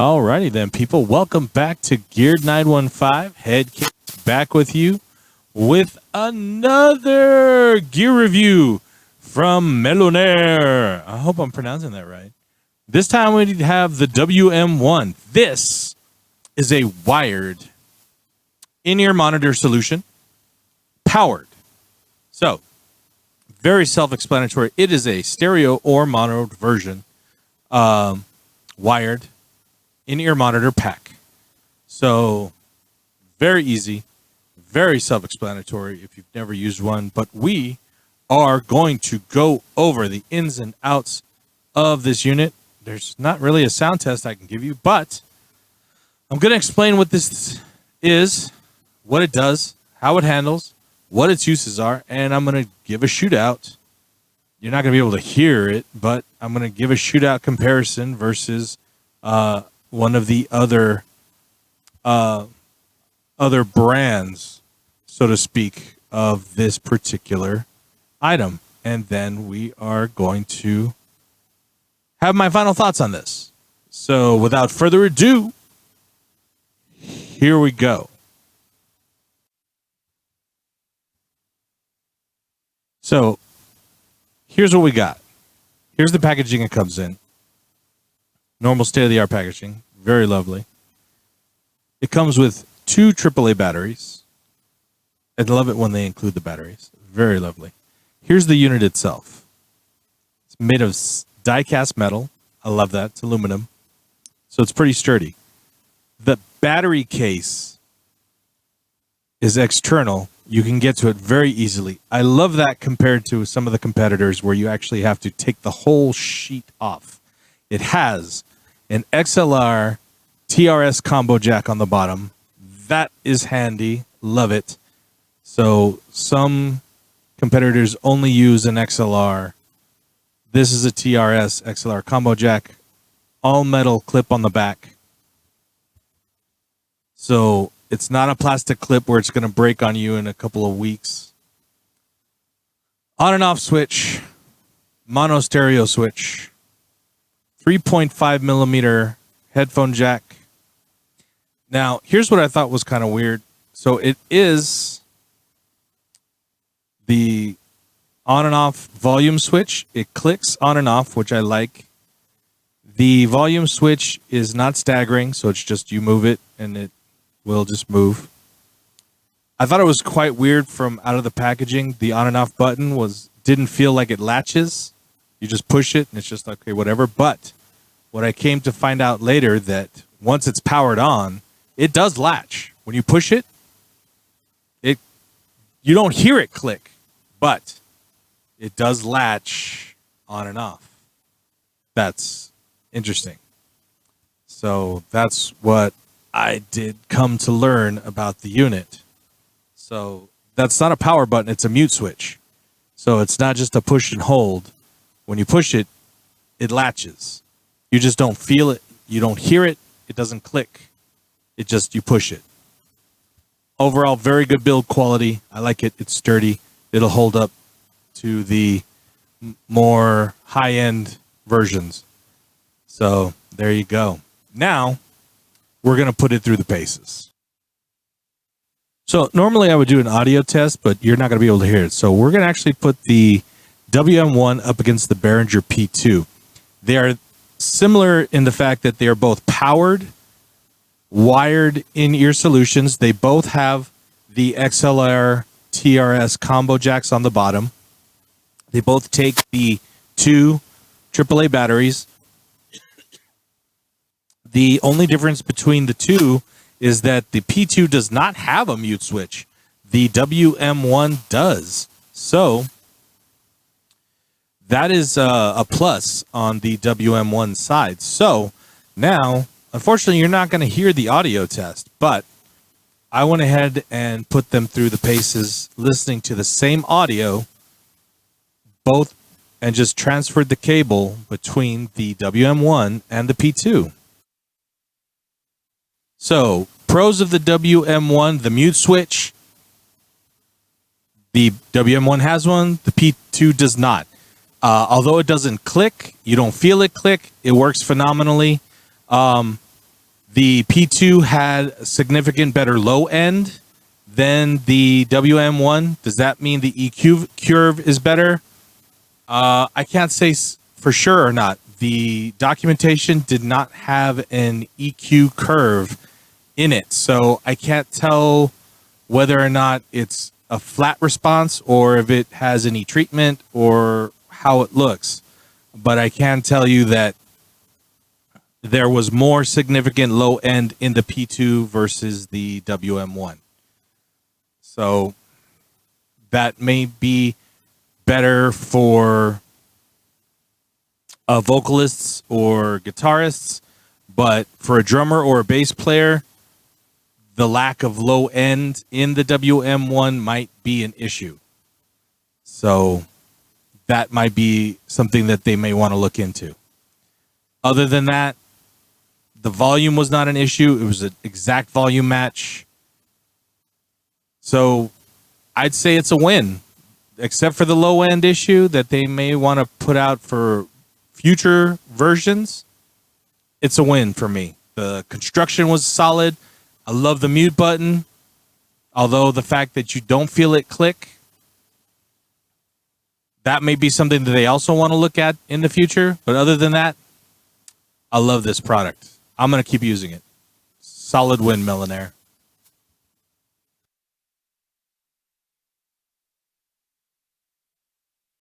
Alrighty then, people. Welcome back to Geared 915. Headcase back with you with another gear review from Melonare. I hope I'm pronouncing that right. This time we have the WM-1. This is a wired in-ear monitor solution, powered. So, very self-explanatory. It is a stereo or mono version, wired in-ear monitor pack. So, very easy, very self-explanatory if you've never used one. But we are going to go over the ins and outs of this unit. There's not really a sound test I can give you, but I'm going to explain what this is, what it does, how it handles, what its uses are, and I'm going to give a shootout. You're not going to be able to hear it, but I'm going to give a shootout comparison versus one of the other brands, so to speak, of this particular item. And then we are going to have my final thoughts on this. So without further ado, here we go. So here's what we got. Here's the packaging it comes in. Normal state-of-the-art packaging. Very lovely. It comes with 2 AAA batteries. I love it when they include the batteries. Very lovely. Here's the unit itself. It's made of die-cast metal. I love that. It's aluminum. So it's pretty sturdy. The battery case is external. You can get to it very easily. I love that compared to some of the competitors where you actually have to take the whole sheet off. It has an XLR TRS combo jack on the bottom. That is handy. Love it. So some competitors only use an XLR. This is a TRS XLR combo jack. All metal clip on the back. So it's not a plastic clip where it's going to break on you in a couple of weeks. On and off switch. Mono stereo switch. 3.5 millimeter headphone jack. Now, here's what I thought was kind of weird. So it is the on and off volume switch. It clicks on and off, which I like. The volume switch is not staggering, so it's just you move it and it will just move. I thought it was quite weird from out of the packaging. The on and off button didn't feel like it latches. You just push it and it's just okay, whatever. But what I came to find out later, that once it's powered on, it does latch. When you push it, you don't hear it click, but it does latch on and off. That's interesting. So that's what I did come to learn about the unit. So that's not a power button, it's a mute switch. So it's not just a push and hold. When you push it, it latches. You just don't feel it. You don't hear it. It doesn't click. It just, you push it. Overall, very good build quality. I like it. It's sturdy. It'll hold up to the more high-end versions. So there you go. Now, we're going to put it through the paces. So normally I would do an audio test, but you're not going to be able to hear it. So we're going to actually put the WM-1 up against the Behringer P2. They are similar in the fact that they are both powered, wired in-ear solutions. They both have the XLR TRS combo jacks on the bottom. They both take the 2 AAA batteries. The only difference between the two is that the P2 does not have a mute switch. The WM-1 does. So that is a plus on the WM-1 side. So now, unfortunately, you're not going to hear the audio test, but I went ahead and put them through the paces, listening to the same audio, both, and just transferred the cable between the WM-1 and the P2. So, pros of the WM-1, the mute switch. The WM-1 has one, the P2 does not. Although it doesn't click, you don't feel it click, it works phenomenally. The P2 had a significant better low end than the WM1. Does that mean the EQ curve is better? I can't say for sure or not. The documentation did not have an EQ curve in it, so I can't tell whether or not it's a flat response or if it has any treatment or how it looks. But I can tell you that there was more significant low end in the P2 versus the WM1. So that may be better for vocalists or guitarists, but for a drummer or a bass player, the lack of low end in the WM1 might be an issue. So that might be something that they may want to look into. Other than that, the volume was not an issue. It was an exact volume match. So I'd say it's a win, except for the low end issue that they may want to put out for future versions. It's a win for me. The construction was solid. I love the mute button, although the fact that you don't feel it click, that may be something that they also want to look at in the future. But other than that, I love this product. I'm going to keep using it. Solid win, Melonare.